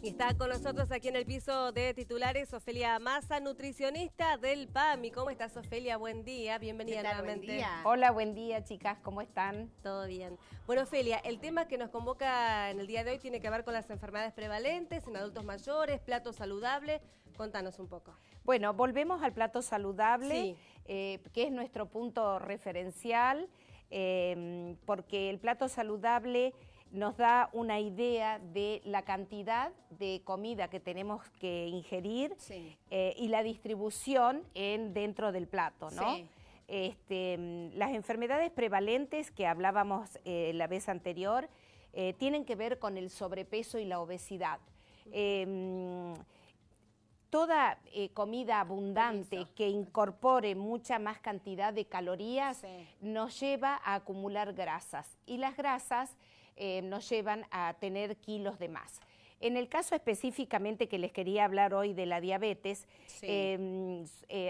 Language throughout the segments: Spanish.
Y está con nosotros aquí en el piso de titulares Ofelia Massa, nutricionista del PAMI. ¿Cómo estás, Ofelia? Buen día, bienvenida nuevamente. Buen día. Hola, buen día, chicas, ¿cómo están? Todo bien. Bueno, Ofelia, el tema que nos convoca en el día de hoy tiene que ver con las enfermedades prevalentes en adultos mayores, plato saludable. Contanos un poco. Bueno, volvemos al plato saludable, Sí. Que es nuestro punto referencial, porque el plato saludable nos da una idea de la cantidad de comida que tenemos que ingerir, Sí. Y la distribución dentro del plato, ¿no? Sí. Las enfermedades prevalentes que hablábamos la vez anterior tienen que ver con el sobrepeso y la obesidad. Toda comida abundante Permiso. que incorpore mucha más cantidad de calorías Sí. nos lleva a acumular grasas, y las grasas nos llevan a tener kilos de más. En el caso específicamente que les quería hablar hoy de la diabetes, Sí.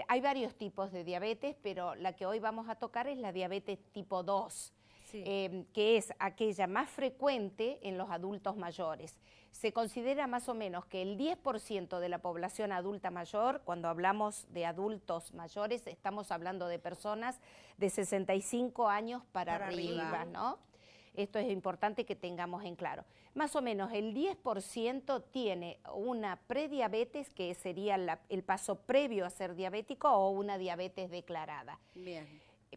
Hay varios tipos de diabetes, pero la que hoy vamos a tocar es la diabetes tipo 2. Sí. Que es aquella más frecuente en los adultos mayores. Se considera más o menos que el 10% de la población adulta mayor, cuando hablamos de adultos mayores, estamos hablando de personas de 65 años para arriba, ¿no? Esto es importante que tengamos en claro. Más o menos el 10% tiene una prediabetes, que sería el paso previo a ser diabético, o una diabetes declarada. Bien.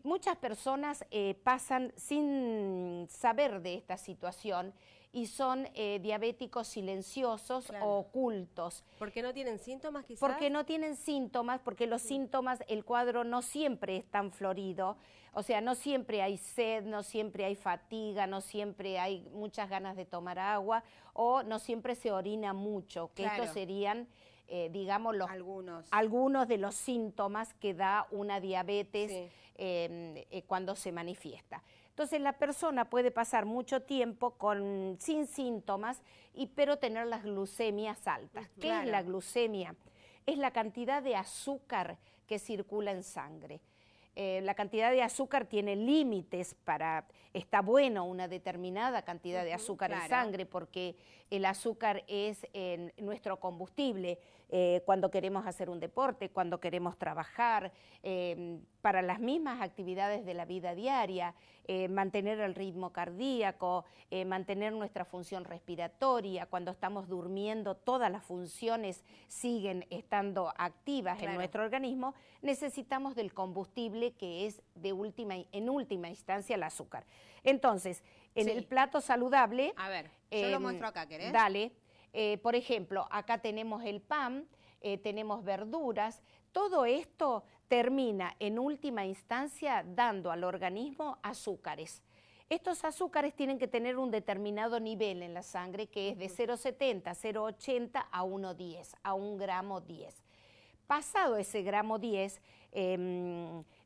Muchas personas pasan sin saber de esta situación y son diabéticos silenciosos, Claro. o ocultos. ¿Por qué no tienen síntomas quizás? Porque no tienen síntomas, porque los síntomas, el cuadro no siempre es tan florido, o sea, no siempre hay sed, no siempre hay fatiga, no siempre hay muchas ganas de tomar agua, o no siempre se orina mucho, que Claro. estos serían, digamos, Algunos. de los síntomas que da una diabetes, Sí. cuando se manifiesta. Entonces la persona puede pasar mucho tiempo sin síntomas, pero tener las glucemias altas. ¿Qué Claro. es la glucemia? Es la cantidad de azúcar que circula en sangre. La cantidad de azúcar tiene límites está bueno una determinada cantidad de azúcar en claro. sangre, porque el azúcar es nuestro combustible cuando queremos hacer un deporte, cuando queremos trabajar, para las mismas actividades de la vida diaria, mantener el ritmo cardíaco, mantener nuestra función respiratoria. Cuando estamos durmiendo, todas las funciones siguen estando activas, Claro. en nuestro organismo. Necesitamos del combustible, que es en última instancia el azúcar. Entonces, en Sí. el plato saludable... A ver, yo lo muestro acá, ¿querés? Dale. Por ejemplo, acá tenemos el pan, tenemos verduras. Todo esto termina en última instancia dando al organismo azúcares. Estos azúcares tienen que tener un determinado nivel en la sangre, que es de 0,70, 0,80 a 1,10, a 1 gramo 10. Pasado ese gramo 10,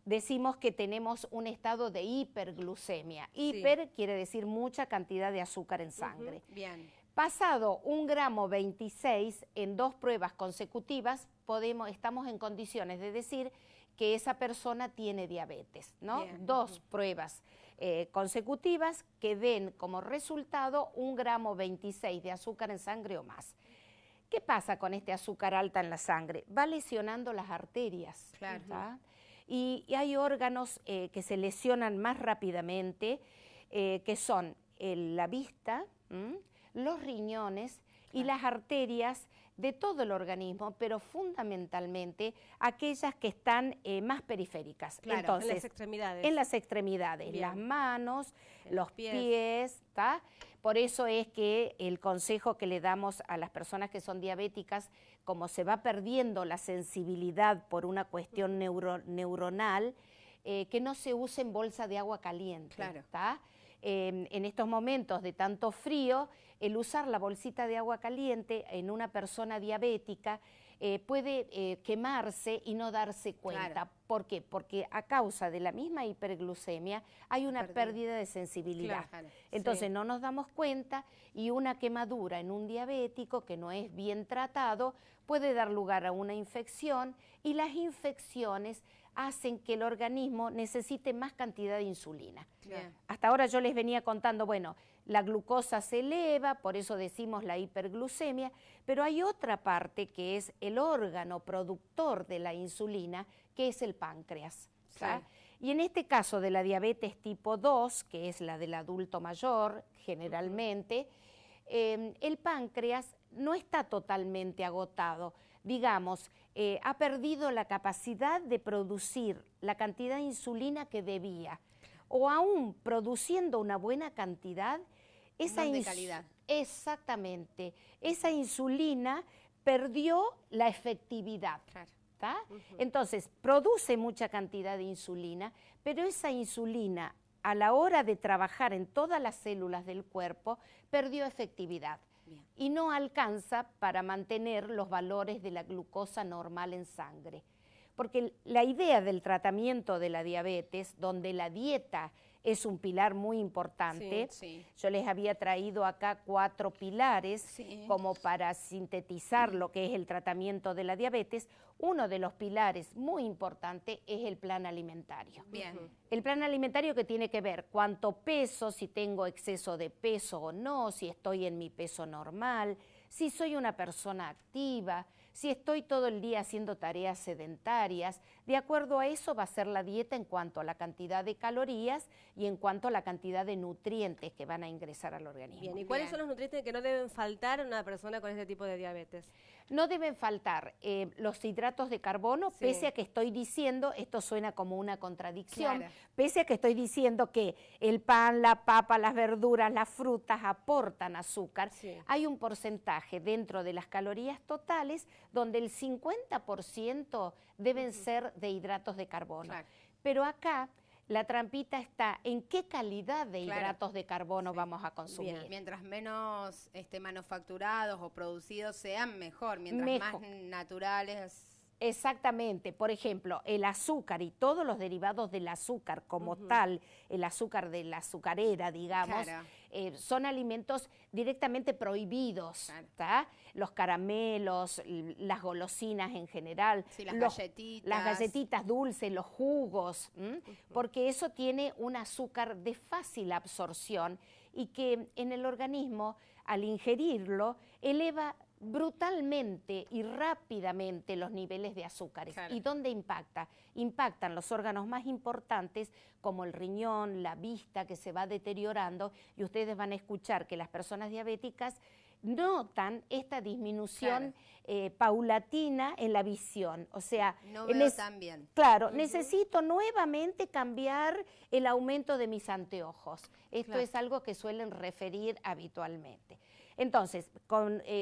decimos que tenemos un estado de hiperglucemia. Hiper quiere decir mucha cantidad de azúcar en sangre. Bien. Pasado 1 gramo 26 en 2 pruebas consecutivas, estamos en condiciones de decir que esa persona tiene diabetes, ¿no? Bien. 2 pruebas consecutivas que den como resultado 1 gramo 26 de azúcar en sangre o más. ¿Qué pasa con este azúcar alta en la sangre? Va lesionando las arterias. Claro. ¿tá? Y hay órganos que se lesionan más rápidamente, que son la vista, los riñones y las arterias de todo el organismo, pero fundamentalmente aquellas que están más periféricas. Claro, Entonces, en las extremidades. En las extremidades, Bien. las manos, En los pies, ¿tá? Por eso es que el consejo que le damos a las personas que son diabéticas, como se va perdiendo la sensibilidad por una cuestión neuronal, que no se use en bolsa de agua caliente. Claro. ¿tá? En estos momentos de tanto frío, el usar la bolsita de agua caliente en una persona diabética puede quemarse y no darse cuenta. Claro. ¿Por qué? Porque a causa de la misma hiperglucemia hay una pérdida de sensibilidad. Claro, Entonces sí. no nos damos cuenta, y una quemadura en un diabético que no es bien tratado puede dar lugar a una infección, y las infecciones hacen que el organismo necesite más cantidad de insulina. Bien. Hasta ahora yo les venía contando, bueno, la glucosa se eleva, por eso decimos la hiperglucemia, pero hay otra parte que es el órgano productor de la insulina, que es el páncreas. Sí. Y en este caso de la diabetes tipo 2, que es la del adulto mayor generalmente, el páncreas no está totalmente agotado, digamos, ha perdido la capacidad de producir la cantidad de insulina que debía, o aún produciendo una buena cantidad, esa de calidad. Exactamente, esa insulina perdió la efectividad. Claro. Entonces, produce mucha cantidad de insulina, pero esa insulina, a la hora de trabajar en todas las células del cuerpo, perdió efectividad. Bien. Y no alcanza para mantener los valores de la glucosa normal en sangre. Porque la idea del tratamiento de la diabetes, donde la dieta es un pilar muy importante, yo les había traído acá 4 pilares como para sintetizar lo que es el tratamiento de la diabetes. Uno de los pilares muy importante es el plan alimentario. Bien. El plan alimentario que tiene que ver cuánto peso, si tengo exceso de peso o no, si estoy en mi peso normal, si soy una persona activa, si estoy todo el día haciendo tareas sedentarias. De acuerdo a eso va a ser la dieta en cuanto a la cantidad de calorías y en cuanto a la cantidad de nutrientes que van a ingresar al organismo. Bien, ¿y cuáles son los nutrientes que no deben faltar en una persona con este tipo de diabetes? No deben faltar los hidratos de carbono, pese a que estoy diciendo, esto suena como una contradicción, pese a que estoy diciendo que el pan, la papa, las verduras, las frutas aportan azúcar, hay un porcentaje dentro de las calorías totales donde el 50% deben ser de hidratos de carbono. Pero acá la trampita está en qué calidad de hidratos de carbono vamos a consumir. Bien. Mientras menos manufacturados o producidos sean, mejor. Mientras más naturales. Exactamente. Por ejemplo, el azúcar y todos los derivados del azúcar como tal, el azúcar de la azucarera, digamos, son alimentos directamente prohibidos. Los caramelos, las golosinas en general, las galletitas dulces, los jugos, porque eso tiene un azúcar de fácil absorción y que en el organismo, al ingerirlo, eleva brutalmente y rápidamente los niveles de azúcares. ¿Y dónde impacta? Impactan los órganos más importantes como el riñón, la vista que se va deteriorando, y ustedes van a escuchar que las personas diabéticas notan esta disminución paulatina en la visión. O sea, no veo tan bien. Claro, necesito nuevamente cambiar el aumento de mis anteojos. Esto es algo que suelen referir habitualmente. Entonces,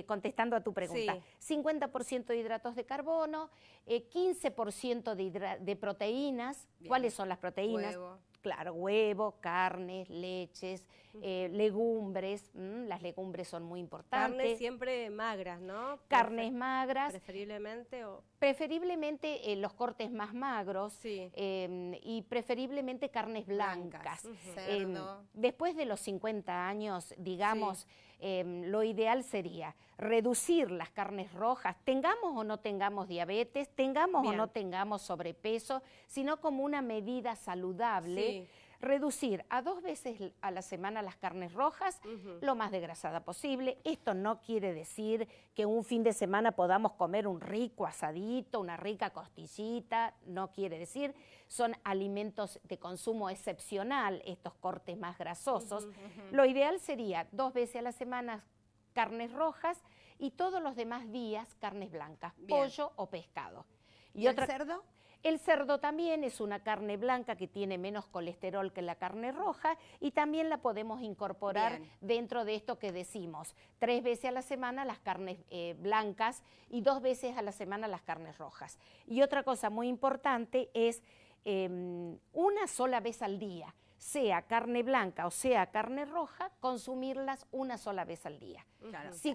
contestando a tu pregunta, 50% de hidratos de carbono, 15% de proteínas. Bien. ¿Cuáles son las proteínas? Huevo. Claro, huevo, carnes, leches, legumbres. Las legumbres son muy importantes. Carnes siempre magras, ¿no? Carnes magras. Preferiblemente. Preferiblemente los cortes más magros y preferiblemente carnes blancas. Cerdo. Después de los 50 años, digamos, lo ideal sería reducir las carnes rojas, tengamos o no tengamos diabetes, tengamos o no tengamos sobrepeso, sino como una medida saludable. Reducir a 2 veces a la semana las carnes rojas, lo más desgrasada posible. Esto no quiere decir que un fin de semana podamos comer un rico asadito, una rica costillita, no quiere decir. Son alimentos de consumo excepcional, estos cortes más grasosos. Lo ideal sería 2 veces a la semana carnes rojas y todos los demás días carnes blancas, pollo o pescado. ¿Y el cerdo? El cerdo también es una carne blanca que tiene menos colesterol que la carne roja y también la podemos incorporar dentro de esto que decimos. 3 veces a la semana las carnes blancas y 2 veces a la semana las carnes rojas. Y otra cosa muy importante es una sola vez al día, sea carne blanca o sea carne roja, consumirlas una sola vez al día.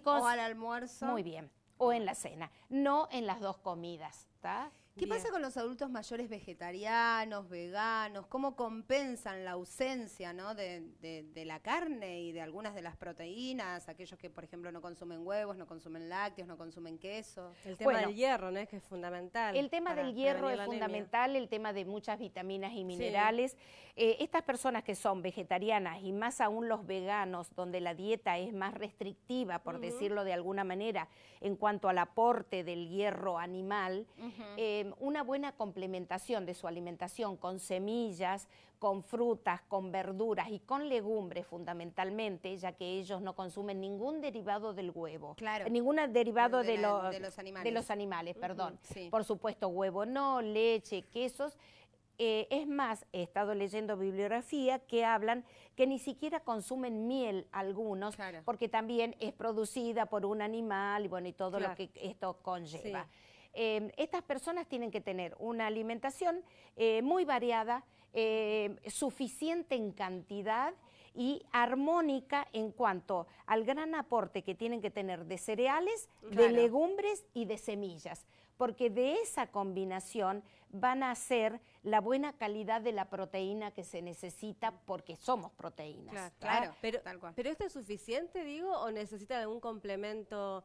O al almuerzo. Muy bien. O en la cena, no en las 2 comidas, ¿está? ¿Qué pasa con los adultos mayores vegetarianos, veganos? ¿Cómo compensan la ausencia, ¿no? de la carne y de algunas de las proteínas? Aquellos que, por ejemplo, no consumen huevos, no consumen lácteos, no consumen queso. El tema del hierro, ¿no? Es que es fundamental. El tema del hierro es fundamental, el tema de muchas vitaminas y minerales. Sí. Estas personas que son vegetarianas y más aún los veganos, donde la dieta es más restrictiva, por decirlo de alguna manera, en cuanto al aporte del hierro animal, una buena complementación de su alimentación con semillas, con frutas, con verduras y con legumbres fundamentalmente, ya que ellos no consumen ningún derivado del huevo. Claro. Ningún derivado de los animales. Perdón. Sí. Por supuesto, huevo no, leche, quesos. Es más, he estado leyendo bibliografía que hablan que ni siquiera consumen miel algunos, claro, porque también es producida por un animal y bueno, y todo lo que esto conlleva. Sí. Estas personas tienen que tener una alimentación muy variada, suficiente en cantidad y armónica en cuanto al gran aporte que tienen que tener de cereales, claro, de legumbres y de semillas, porque de esa combinación van a ser la buena calidad de la proteína que se necesita, porque somos proteínas. Claro, pero ¿esto es suficiente, digo, o necesita algún complemento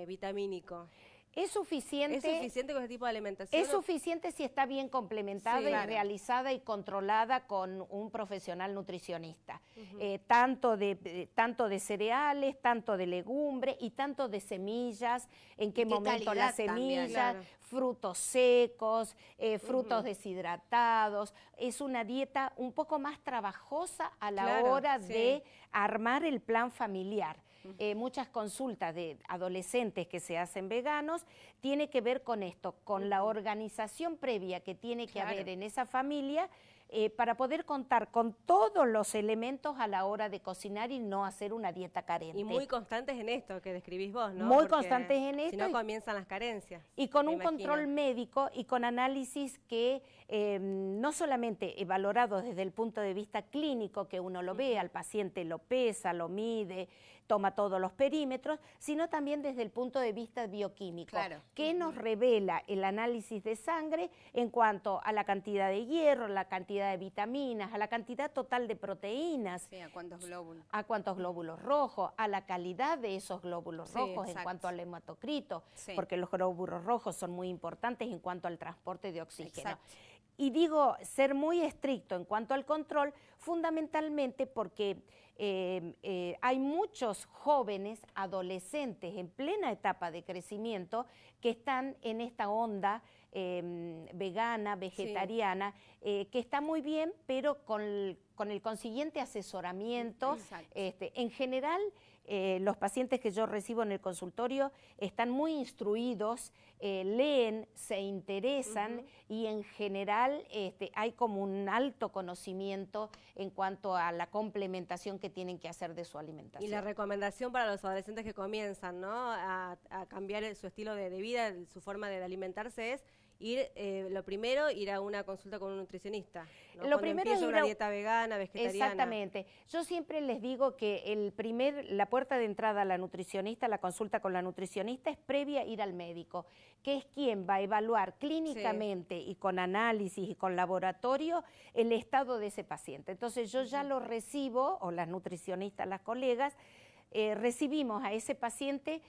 vitamínico? ¿Es suficiente? ¿Es suficiente con ese tipo de alimentación? Es suficiente si está bien complementada, sí, y realizada y controlada con un profesional nutricionista. Tanto de cereales, tanto de legumbre y tanto de semillas, en qué momento las semillas, también, claro, frutos secos, frutos deshidratados. Es una dieta un poco más trabajosa a la hora de armar el plan familiar. Muchas consultas de adolescentes que se hacen veganos tiene que ver con esto, con la organización previa que tiene que haber en esa familia para poder contar con todos los elementos a la hora de cocinar y no hacer una dieta carente. Y muy constantes en esto que describís vos, ¿no? Muy constantes en esto. Si no comienzan las carencias. Y con un control médico y con análisis que no solamente valorado desde el punto de vista clínico, que uno lo ve, al paciente lo pesa, lo mide, toma todos los perímetros, sino también desde el punto de vista bioquímico, que nos revela el análisis de sangre en cuanto a la cantidad de hierro, la cantidad de vitaminas, a la cantidad total de proteínas. Sí, a cuántos glóbulos. A cuántos glóbulos rojos, a la calidad de esos glóbulos rojos en cuanto al hematocrito, porque los glóbulos rojos son muy importantes en cuanto al transporte de oxígeno. Y digo, ser muy estricto en cuanto al control, fundamentalmente porque hay muchos jóvenes, adolescentes en plena etapa de crecimiento que están en esta onda vegana, vegetariana, que está muy bien, pero con el consiguiente asesoramiento. En general, los pacientes que yo recibo en el consultorio están muy instruidos, leen, se interesan y en general hay como un alto conocimiento en cuanto a la complementación que tienen que hacer de su alimentación. Y la recomendación para los adolescentes que comienzan, ¿no?, a cambiar su estilo de vida, su forma de alimentarse es lo primero, ir a una consulta con un nutricionista, ¿no? Lo primero es una dieta vegana, vegetariana. Exactamente. Yo siempre les digo que la puerta de entrada a la nutricionista, la consulta con la nutricionista es previa a ir al médico, que es quien va a evaluar clínicamente y con análisis y con laboratorio el estado de ese paciente. Entonces yo ya lo recibo, o las nutricionistas, las colegas, recibimos a ese paciente,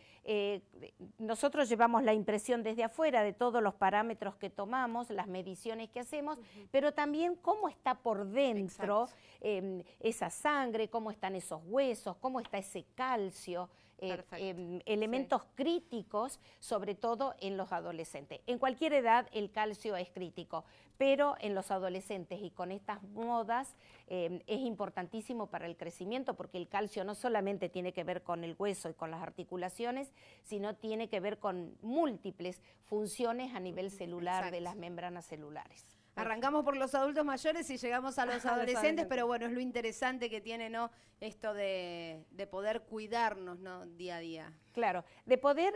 nosotros llevamos la impresión desde afuera de todos los parámetros que tomamos, las mediciones que hacemos, pero también cómo está por dentro esa sangre, cómo están esos huesos, cómo está ese calcio, elementos críticos, sobre todo en los adolescentes. En cualquier edad el calcio es crítico, pero en los adolescentes y con estas modas es importantísimo para el crecimiento, porque el calcio no solamente tiene que ver con el hueso y con las articulaciones, sino tiene que ver con múltiples funciones a nivel celular de las membranas celulares. Arrancamos por los adultos mayores y llegamos a los adolescentes, pero bueno, es lo interesante que tiene, ¿no?, esto de poder cuidarnos, ¿no?, día a día. Claro, de poder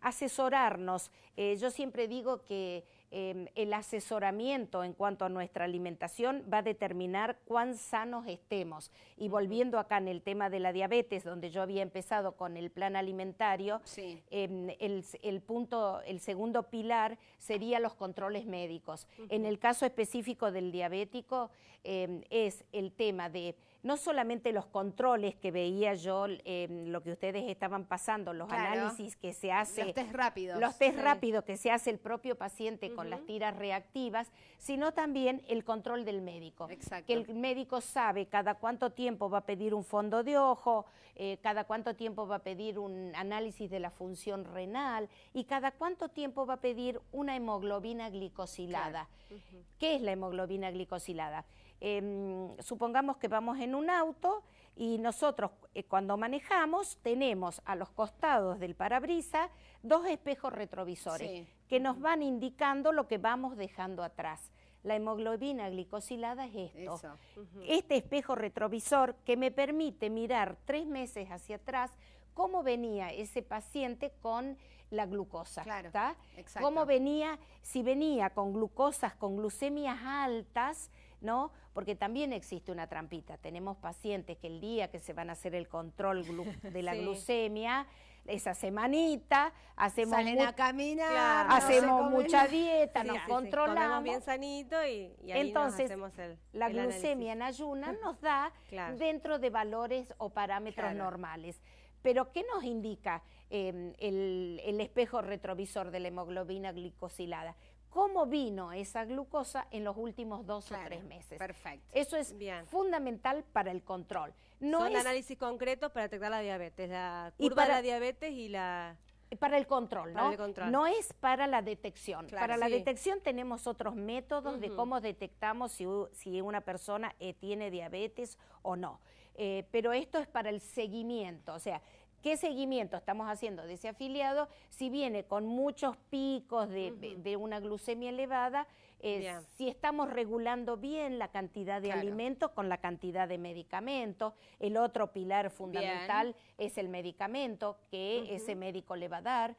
asesorarnos. Yo siempre digo que el asesoramiento en cuanto a nuestra alimentación va a determinar cuán sanos estemos. Y volviendo acá en el tema de la diabetes, donde yo había empezado con el plan alimentario, sí. el segundo pilar sería los controles médicos. En el caso específico del diabético es el tema de no solamente los controles que veía yo, lo que ustedes estaban pasando, los análisis que se hace. Los test rápidos. Los test rápidos que se hace el propio paciente con las tiras reactivas, sino también el control del médico. Exacto. Que el médico sabe cada cuánto tiempo va a pedir un fondo de ojo, cada cuánto tiempo va a pedir un análisis de la función renal y cada cuánto tiempo va a pedir una hemoglobina glicosilada. Claro. ¿Qué es la hemoglobina glicosilada? Supongamos que vamos en un auto y nosotros cuando manejamos tenemos a los costados del parabrisas 2 espejos retrovisores que nos van indicando lo que vamos dejando atrás. La hemoglobina glicosilada es esto. Este espejo retrovisor que me permite mirar 3 meses hacia atrás cómo venía ese paciente con la glucosa. Claro, exacto. Cómo venía, si venía con glucosas, con glucemias altas, ¿no? Porque también existe una trampita. Tenemos pacientes que el día que se van a hacer el control de la glucemia, esa semanita, salen a caminar, claro, hacemos mucha dieta, nos controlamos. Comemos bien sanito y ahí entonces, nos hacemos la glucemia en ayunas nos da dentro de valores o parámetros normales. Pero ¿qué nos indica el espejo retrovisor de la hemoglobina glicosilada? ¿Cómo vino esa glucosa en los últimos 2 o 3 meses? Perfecto. Eso es fundamental para el control. Son análisis concretos para detectar la diabetes, la curva de la diabetes y la... Para el control, ¿no? El control. No es para la detección. Para la detección tenemos otros métodos de cómo detectamos si una persona tiene diabetes o no. Pero esto es para el seguimiento, o sea, ¿qué seguimiento estamos haciendo de ese afiliado? Si viene con muchos picos de una glucemia elevada, si estamos regulando bien la cantidad de alimentos con la cantidad de medicamentos. El otro pilar fundamental es el medicamento que ese médico le va a dar,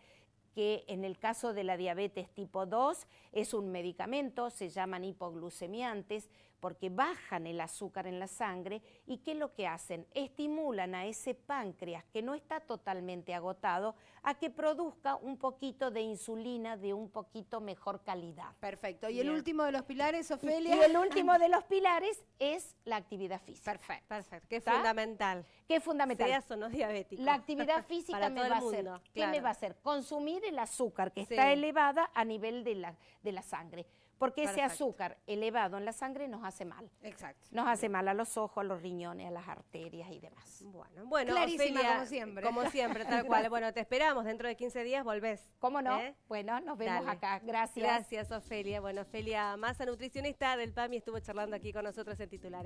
que en el caso de la diabetes tipo 2 es un medicamento, se llaman hipoglucemiantes, porque bajan el azúcar en la sangre y ¿qué es lo que hacen? Estimulan a ese páncreas que no está totalmente agotado a que produzca un poquito de insulina de un poquito mejor calidad. Perfecto. ¿Y el último de los pilares, Ofelia? Y el último de los pilares es la actividad física. Perfecto. Que es fundamental. Que es fundamental. Seas o no diabético. La actividad física me va a hacer, ¿qué me va a hacer? Consumir el azúcar que está elevada a nivel de la sangre. Porque ese azúcar elevado en la sangre nos hace mal. Exacto. Nos hace mal a los ojos, a los riñones, a las arterias y demás. Bueno, clarísima, Ofelia, como siempre. Como siempre, tal cual. Bueno, te esperamos. Dentro de 15 días volvés. ¿Cómo no? Bueno, nos vemos acá. Gracias. Gracias, Ofelia. Bueno, Ofelia Massa, nutricionista del PAMI, estuvo charlando aquí con nosotros en Titulares.